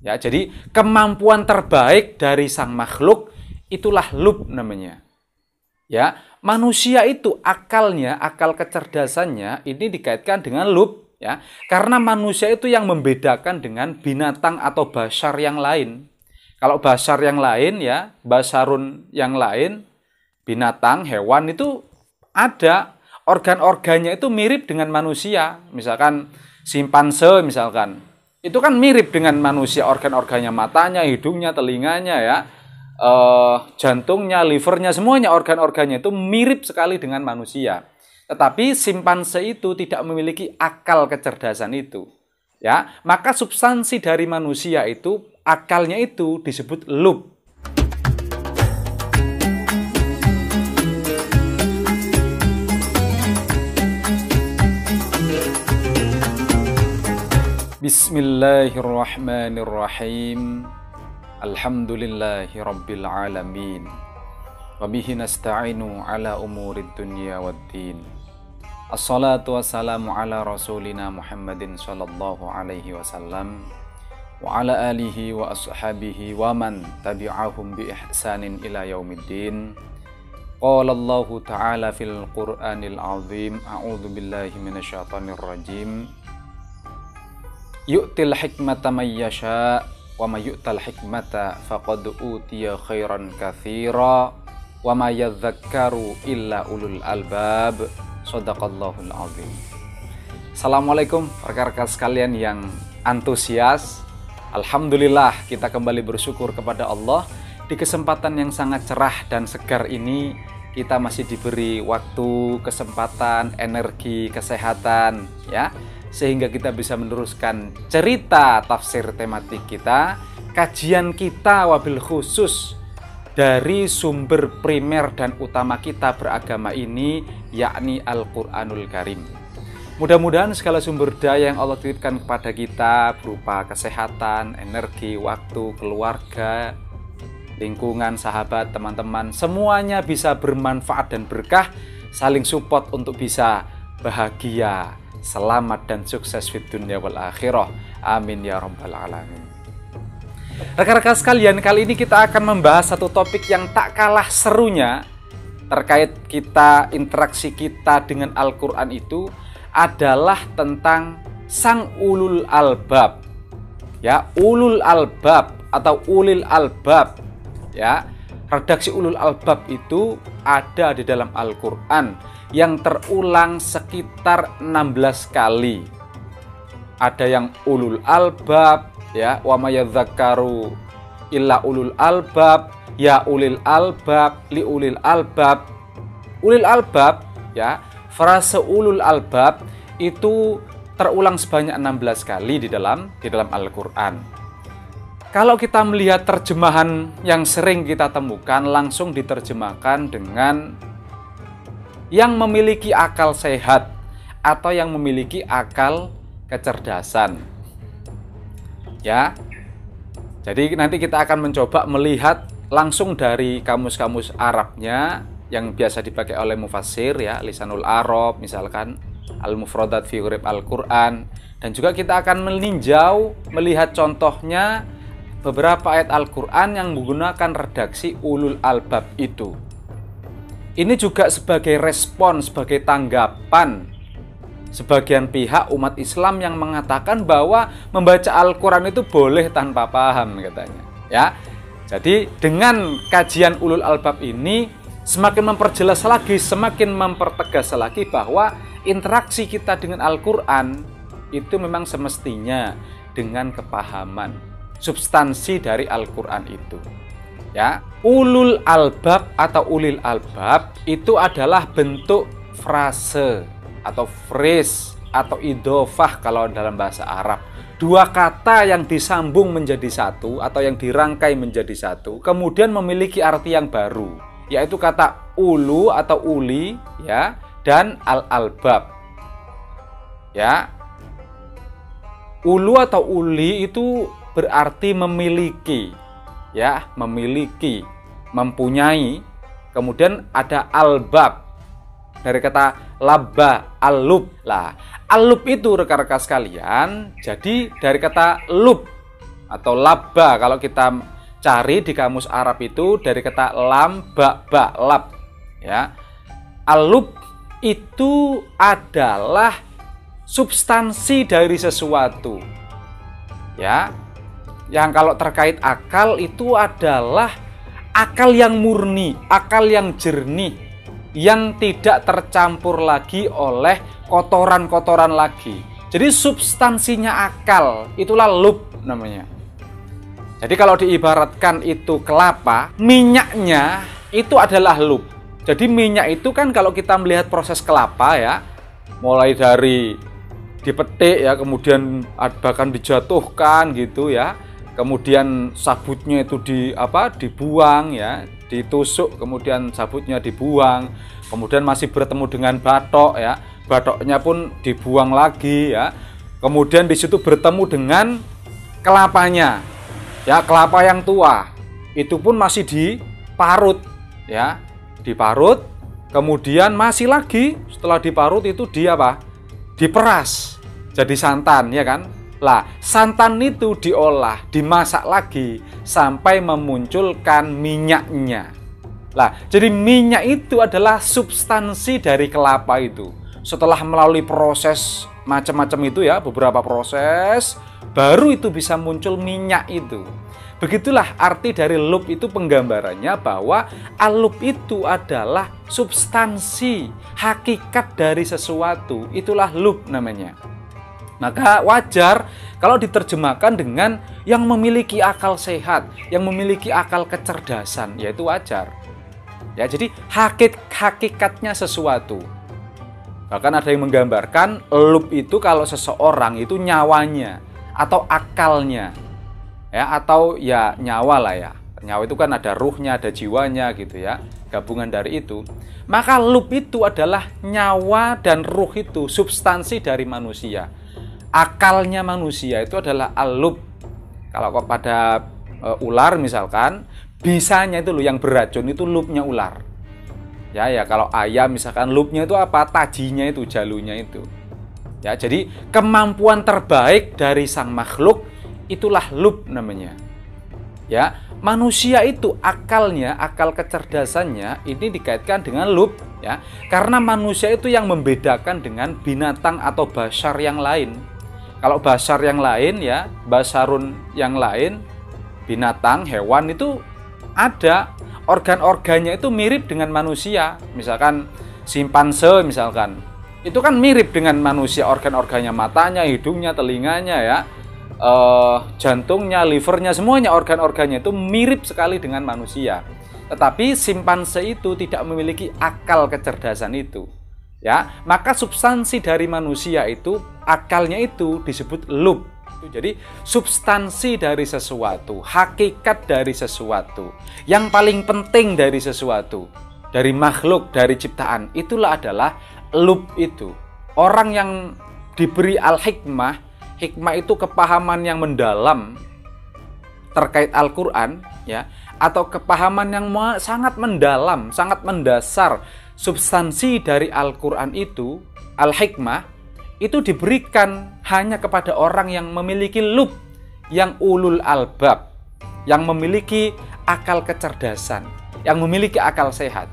Ya, jadi kemampuan terbaik dari sang makhluk itulah lub namanya. Ya, manusia itu akalnya, akal kecerdasannya ini dikaitkan dengan lub, ya. Karena manusia itu yang membedakan dengan binatang atau basar yang lain. Kalau basar yang lain ya, basarun yang lain, binatang, hewan itu ada organ-organnya itu mirip dengan manusia. Misalkan simpanse misalkan. Itu kan mirip dengan manusia, organ-organnya, matanya, hidungnya, telinganya ya, jantungnya, livernya, semuanya organ-organnya itu mirip sekali dengan manusia. Tetapi simpanse itu tidak memiliki akal kecerdasan itu. Ya, maka substansi dari manusia itu, akalnya itu disebut lub. Bismillahirrahmanirrahim. Alhamdulillahi rabbil alamin. Wa bihi nasta'inu ala umurid dunya waddin. Assalatu wassalamu ala rasulina Muhammadin sallallahu alaihi wasallam wa ala alihi wa ashabihi wa man tabi'ahum bi ihsanin ila yaumiddin. Qala Allah ta'ala fil Qur'anil azim. A'udzu billahi minasyaitonir rajim. Yu'til hikmata may yasha wa may yu'tal hikmata faqad utiya khairan katsira wa may yadhakkaru illa ulul albab. Shadaqallahul azim. Assalamualaikum rekan-rekan sekalian yang antusias. Alhamdulillah kita kembali bersyukur kepada Allah di kesempatan yang sangat cerah dan segar ini. Kita masih diberi waktu, kesempatan, energi, kesehatan ya, sehingga kita bisa meneruskan cerita tafsir tematik kita, kajian kita wabil khusus dari sumber primer dan utama kita beragama ini, yakni Al-Quranul Karim. Mudah-mudahan segala sumber daya yang Allah titipkan kepada kita berupa kesehatan, energi, waktu, keluarga, lingkungan, sahabat, teman-teman, semuanya bisa bermanfaat dan berkah, saling support untuk bisa bahagia, selamat dan sukses di dunia wal akhirah. Amin ya rabbal alamin. Rekan-rekan sekalian, kali ini kita akan membahas satu topik yang tak kalah serunya terkait kita, interaksi kita dengan Al-Quran itu adalah tentang sang ulul albab. Ya, ulul albab atau ulil albab. Ya, redaksi ulul albab itu ada di dalam Al-Quran yang terulang sekitar 16 kali. Ada yang ulul albab ya, wa may yadhakkaru illa ulul albab, ya ulil albab, li ulil albab. Ulil albab ya, frase ulul albab itu terulang sebanyak 16 kali di dalam Al-Qur'an. Kalau kita melihat terjemahan yang sering kita temukan, langsung diterjemahkan dengan yang memiliki akal sehat atau yang memiliki akal kecerdasan. Ya. Jadi nanti kita akan mencoba melihat langsung dari kamus-kamus Arabnya yang biasa dipakai oleh mufassir ya, Lisanul Arab misalkan, Al-Mufradat fi Ghurib Al-Qur'an, dan juga kita akan meninjau melihat contohnya beberapa ayat Al-Qur'an yang menggunakan redaksi ulul albab itu. Ini juga sebagai respon, sebagai tanggapan sebagian pihak umat Islam yang mengatakan bahwa membaca Al-Quran itu boleh tanpa paham katanya. Ya, jadi dengan kajian ulul albab ini semakin memperjelas lagi, semakin mempertegas lagi bahwa interaksi kita dengan Al-Quran itu memang semestinya dengan kepahaman substansi dari Al-Quran itu. Ya, ulul albab atau ulil albab itu adalah bentuk frase atau phrase atau idhofah kalau dalam bahasa Arab. Dua kata yang disambung menjadi satu atau yang dirangkai menjadi satu, kemudian memiliki arti yang baru, yaitu kata ulu atau uli ya, dan al-albab. Ya. Ulu atau uli itu berarti memiliki. Ya, memiliki, mempunyai. Kemudian ada albab dari kata labba, al-lub. Lah, al-lub itu rekan-rekan sekalian jadi dari kata lub. atau labba. Kalau kita cari di kamus Arab itu dari kata lam, ba, lab. Ya. Al-lub itu adalah substansi dari sesuatu. Ya. Yang kalau terkait akal itu adalah akal yang murni, akal yang jernih, yang tidak tercampur lagi oleh kotoran-kotoran lagi. Jadi substansinya akal, itulah lub namanya. Jadi kalau diibaratkan itu kelapa, minyaknya itu adalah lub. Jadi minyak itu kan kalau kita melihat proses kelapa ya, mulai dari dipetik ya, kemudian bahkan dijatuhkan gitu ya. Kemudian sabutnya itu dibuang ya, ditusuk, kemudian sabutnya dibuang. Kemudian masih bertemu dengan batok ya, batoknya pun dibuang lagi ya. Kemudian di situ bertemu dengan kelapanya. Ya, kelapa yang tua. Itu pun masih diparut ya. Diparut, kemudian masih lagi setelah diparut itu diperas jadi santan ya kan. Lah, santan itu diolah, dimasak lagi sampai memunculkan minyaknya. Lah, jadi minyak itu adalah substansi dari kelapa itu. Setelah melalui proses macam-macam itu ya, beberapa proses, baru itu bisa muncul minyak itu. Begitulah arti dari lub itu, penggambarannya bahwa al-lub itu adalah substansi, hakikat dari sesuatu. Itulah lub namanya. Maka wajar kalau diterjemahkan dengan yang memiliki akal sehat, yang memiliki akal kecerdasan, yaitu wajar. Ya, jadi hakikatnya sesuatu. Bahkan ada yang menggambarkan lub itu kalau seseorang itu nyawanya atau akalnya. Ya, atau ya nyawa lah ya. Nyawa itu kan ada ruhnya, ada jiwanya gitu ya. Gabungan dari itu. Maka lub itu adalah nyawa dan ruh itu, substansi dari manusia. Akalnya manusia itu adalah al-lub. Kalau pada ular misalkan, bisanya itu loh yang beracun itu lubnya ular. Ya kalau ayam misalkan lubnya itu apa? Tajinya itu, jalunya itu. Ya, jadi kemampuan terbaik dari sang makhluk itulah lub namanya. Ya, manusia itu akalnya, akal kecerdasannya ini dikaitkan dengan lub ya. Karena manusia itu yang membedakan dengan binatang atau bashar yang lain. Kalau basar yang lain ya, basarun yang lain, binatang, hewan itu ada organ-organnya itu mirip dengan manusia. Misalkan simpanse misalkan, itu kan mirip dengan manusia, organ-organnya, matanya, hidungnya, telinganya ya, jantungnya, livernya, semuanya organ-organnya itu mirip sekali dengan manusia. Tetapi simpanse itu tidak memiliki akal kecerdasan itu. Ya, maka substansi dari manusia itu, akalnya itu disebut lub. Jadi substansi dari sesuatu, hakikat dari sesuatu, yang paling penting dari sesuatu, dari makhluk, dari ciptaan, itulah adalah lub itu. Orang yang diberi al-hikmah, hikmah itu kepahaman yang mendalam terkait Al-Quran, ya, atau kepahaman yang sangat mendalam, sangat mendasar. Substansi dari Al-Quran itu, al-hikmah, itu diberikan hanya kepada orang yang memiliki lub, yang ulul albab, yang memiliki akal kecerdasan, yang memiliki akal sehat.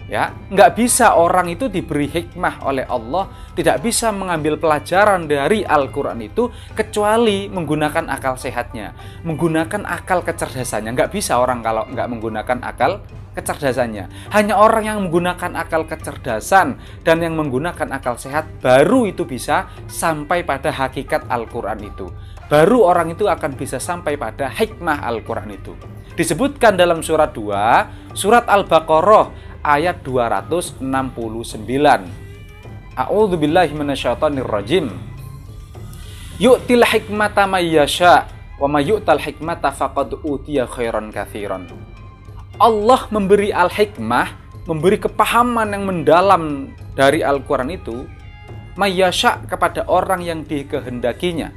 Ya, nggak bisa orang itu diberi hikmah oleh Allah, tidak bisa mengambil pelajaran dari Al-Quran itu kecuali menggunakan akal sehatnya, menggunakan akal kecerdasannya. Nggak bisa orang kalau nggak menggunakan akal kecerdasannya. Hanya orang yang menggunakan akal kecerdasan dan yang menggunakan akal sehat, baru itu bisa sampai pada hakikat Al-Quran itu. Baru orang itu akan bisa sampai pada hikmah Al-Quran itu. Disebutkan dalam surat 2, surat Al-Baqarah ayat 269. A'udzubillahi minasyaitonirrajim. Yu'til hikmata may yasha wa may yu'tal hikmata faqad utiya khairan katsiran. Allah memberi al-hikmah, memberi kepahaman yang mendalam dari Al-Quran itu, may yasha, kepada orang yang dikehendakinya.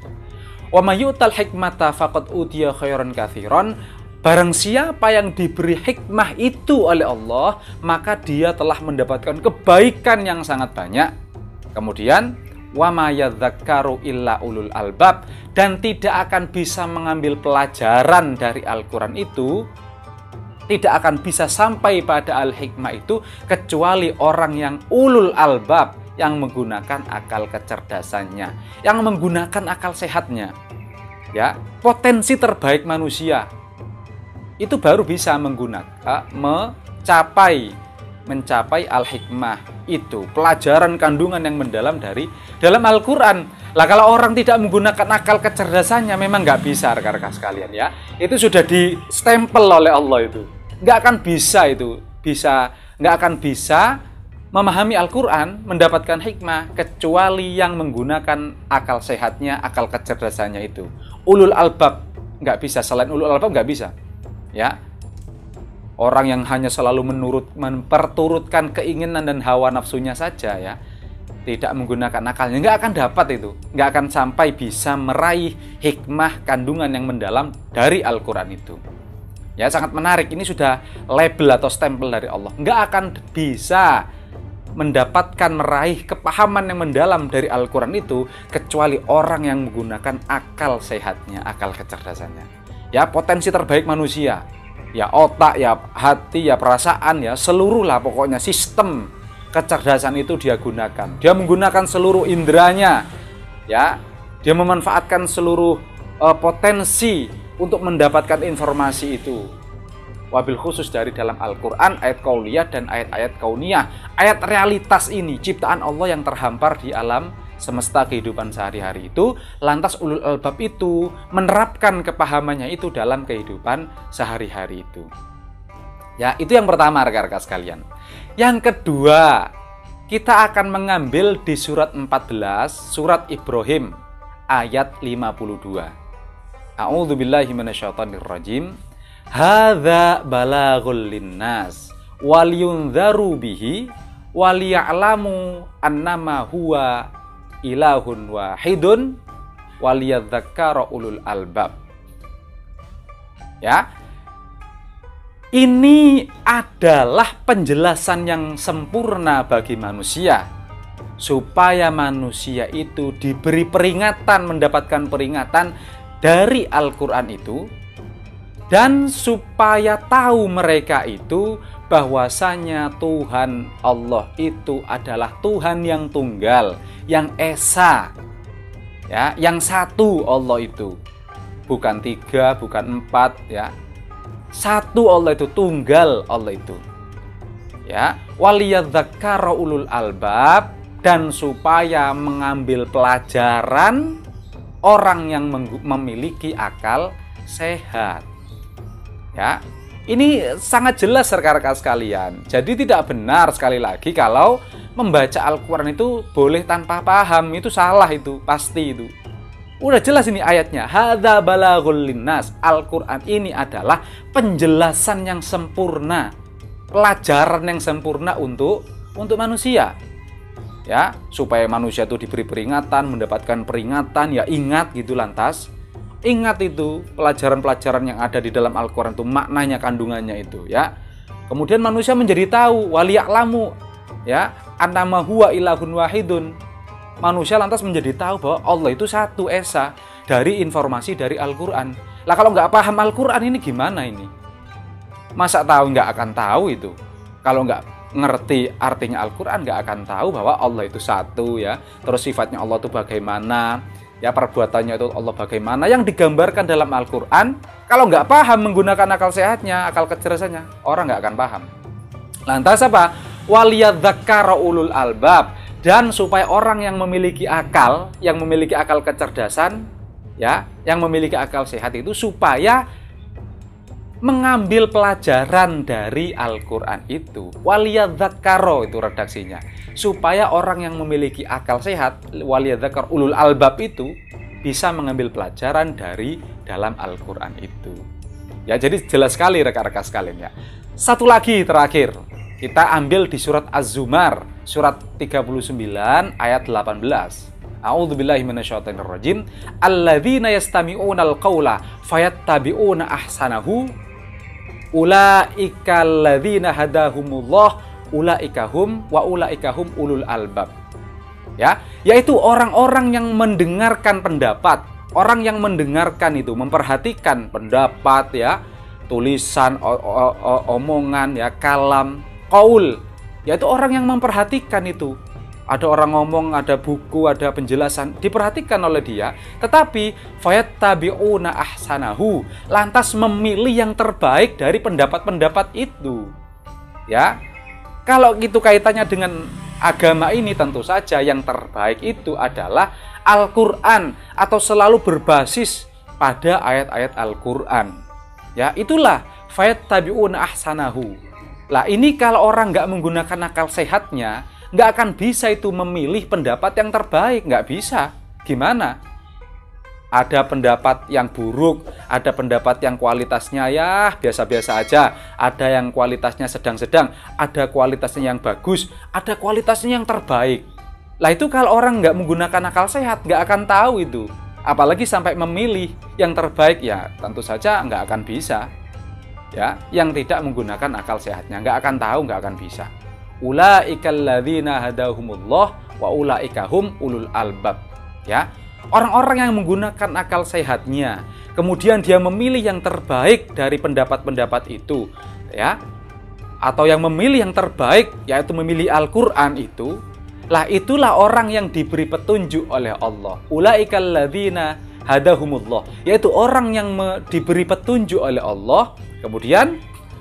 Wa may yu'tal hikmata faqad utiya khairan katsiran. Barang siapa yang diberi hikmah itu oleh Allah, maka dia telah mendapatkan kebaikan yang sangat banyak. Kemudian, wa ma yadzakkaru illa ulul albab, dan tidak akan bisa mengambil pelajaran dari Al-Quran itu, tidak akan bisa sampai pada al-hikmah itu kecuali orang yang ulul albab, yang menggunakan akal kecerdasannya, yang menggunakan akal sehatnya. Ya, potensi terbaik manusia itu baru bisa mencapai al-hikmah itu, pelajaran kandungan yang mendalam dari dalam Al-Quran. Lah kalau orang tidak menggunakan akal kecerdasannya, memang nggak bisa, rekan-rekan sekalian ya. Itu sudah di stempel oleh Allah itu. Nggak akan bisa nggak akan bisa memahami Al-Quran, mendapatkan hikmah, kecuali yang menggunakan akal sehatnya, akal kecerdasannya itu. Ulul albab nggak bisa, selain ulul albab nggak bisa. Ya, orang yang hanya selalu memperturutkan keinginan dan hawa nafsunya saja, ya, tidak menggunakan akalnya, nggak akan dapat itu, nggak akan sampai bisa meraih hikmah kandungan yang mendalam dari Al-Quran itu. Ya, sangat menarik. Ini sudah label atau stempel dari Allah. Nggak akan bisa mendapatkan meraih kepahaman yang mendalam dari Al-Quran itu kecuali orang yang menggunakan akal sehatnya, akal kecerdasannya. Ya, potensi terbaik manusia, ya otak, ya hati, ya perasaan, ya seluruh lah pokoknya sistem kecerdasan itu dia gunakan. Dia menggunakan seluruh inderanya, ya. Dia memanfaatkan seluruh potensi untuk mendapatkan informasi itu. Wabil khusus dari dalam Al-Quran, ayat kauliyah dan ayat-ayat kauniyah. Ayat realitas ini, ciptaan Allah yang terhampar di alam semesta kehidupan sehari-hari itu. Lantas ulul albab itu menerapkan kepahamannya itu dalam kehidupan sehari-hari itu. Ya, itu yang pertama, rekan-rekan sekalian. Yang kedua, kita akan mengambil di surat 14, surat Ibrahim, ayat 52. A'udzubillahi minasyaitonirrajim. Hadza balaghul linnas waliyundzaru bihi waliya'lamu annama huwa ilahun wahidun waliyadzakkara ulul albab. Ya. Ini adalah penjelasan yang sempurna bagi manusia, supaya manusia itu diberi peringatan, mendapatkan peringatan dari Al-Quran itu, dan supaya tahu mereka itu bahwasanya Tuhan Allah itu adalah Tuhan yang tunggal, yang esa, ya, yang satu. Allah itu bukan tiga, bukan empat, ya, satu Allah itu, tunggal Allah itu, ya. Waliyadzakkara ulul albab, dan supaya mengambil pelajaran orang yang memiliki akal sehat. Ya, ini sangat jelas rekan-rekan sekalian. Jadi tidak benar, sekali lagi, kalau membaca Al-Quran itu boleh tanpa paham. Itu salah, itu pasti itu. Udah jelas ini ayatnya. Hadza balaghul linnas. Al-Quran ini adalah penjelasan yang sempurna, pelajaran yang sempurna untuk manusia. Ya, supaya manusia itu diberi peringatan, mendapatkan peringatan, ya ingat gitu lantas. Ingat itu pelajaran-pelajaran yang ada di dalam Al-Quran itu, maknanya, kandungannya itu, ya. Kemudian manusia menjadi tahu, waliya'lamu, ya, annama huwa ilahun wahidun. Manusia lantas menjadi tahu bahwa Allah itu satu, esa, dari informasi dari Al-Quran. Lah kalau nggak paham Al-Quran ini gimana ini? Masa tahu nggak akan tahu itu? Kalau nggak ngerti artinya Al-Quran, nggak akan tahu bahwa Allah itu satu, ya. Terus sifatnya Allah itu bagaimana? Ya, perbuatannya itu Allah bagaimana, yang digambarkan dalam Al-Quran. Kalau nggak paham menggunakan akal sehatnya, akal kecerdasannya, orang nggak akan paham. Lantas apa? Waliyadzakkara ulul albab, dan supaya orang yang memiliki akal, yang memiliki akal kecerdasan, ya, yang memiliki akal sehat itu, supaya mengambil pelajaran dari Al-Quran itu. Waliyadzakkara itu redaksinya, supaya orang yang memiliki akal sehat, waliyadzakkar ulul albab itu, bisa mengambil pelajaran dari dalam Al-Quran itu. Ya, jadi jelas sekali rekan-rekan sekalian, ya. Satu lagi terakhir, kita ambil di surat Az-Zumar, surat 39 ayat 18. A'udzubillahi minasyaitonirrajim. Alladzina yastami'unal qaula fayattabi'una ahsanahu ulaika alladzina hadahumullah ulaika hum ulul albab. Ya, yaitu orang-orang yang mendengarkan pendapat, orang yang mendengarkan itu, memperhatikan pendapat ya, tulisan, omongan ya, kalam, qaul, yaitu orang yang memperhatikan itu. Ada orang ngomong, ada buku, ada penjelasan, diperhatikan oleh dia, tetapi fayattabi'una ahsanahu, lantas memilih yang terbaik dari pendapat-pendapat itu. Ya. Kalau itu kaitannya dengan agama ini, tentu saja yang terbaik itu adalah Al-Quran, atau selalu berbasis pada ayat-ayat Al-Quran. Ya, itulah fayattabi'una ahsanahu. Lah, ini kalau orang nggak menggunakan akal sehatnya, nggak akan bisa itu memilih pendapat yang terbaik, nggak bisa. Gimana? Ada pendapat yang buruk, ada pendapat yang kualitasnya ya biasa-biasa aja, ada yang kualitasnya sedang-sedang, ada kualitasnya yang bagus, ada kualitasnya yang terbaik. Lah itu kalau orang nggak menggunakan akal sehat, nggak akan tahu itu. Apalagi sampai memilih yang terbaik, ya tentu saja nggak akan bisa. Ya, yang tidak menggunakan akal sehatnya nggak akan tahu, nggak akan bisa. Ulaikal ladzina hadahumullah wa ulaika hum ulul albab. Ya. Orang-orang yang menggunakan akal sehatnya, kemudian dia memilih yang terbaik dari pendapat-pendapat itu, ya, atau yang memilih yang terbaik, yaitu memilih Al-Quran itu, lah itulah orang yang diberi petunjuk oleh Allah. Ulaikal ladzina hadahumullah, yaitu orang yang diberi petunjuk oleh Allah, kemudian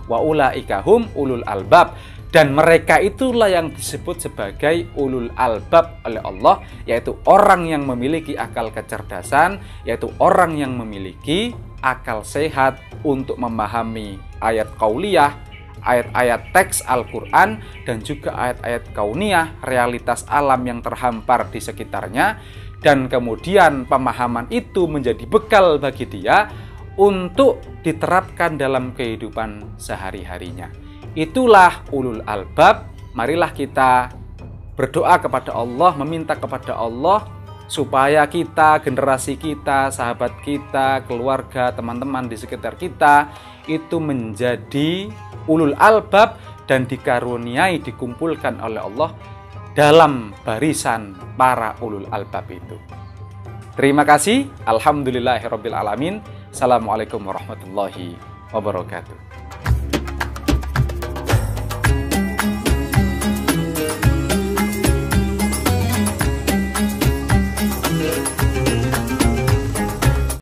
wa ulaika hum ulul albab. Dan mereka itulah yang disebut sebagai ulul albab oleh Allah, yaitu orang yang memiliki akal kecerdasan, yaitu orang yang memiliki akal sehat untuk memahami ayat qauliyah, ayat-ayat teks Al-Quran, dan juga ayat-ayat kauniyah, realitas alam yang terhampar di sekitarnya, dan kemudian pemahaman itu menjadi bekal bagi dia untuk diterapkan dalam kehidupan sehari-harinya. Itulah ulul albab. Marilah kita berdoa kepada Allah, meminta kepada Allah supaya kita, generasi kita, sahabat kita, keluarga, teman-teman di sekitar kita itu menjadi ulul albab dan dikaruniai, dikumpulkan oleh Allah dalam barisan para ulul albab itu. Terima kasih. Alhamdulillahirabbil alamin. Assalamualaikum warahmatullahi wabarakatuh.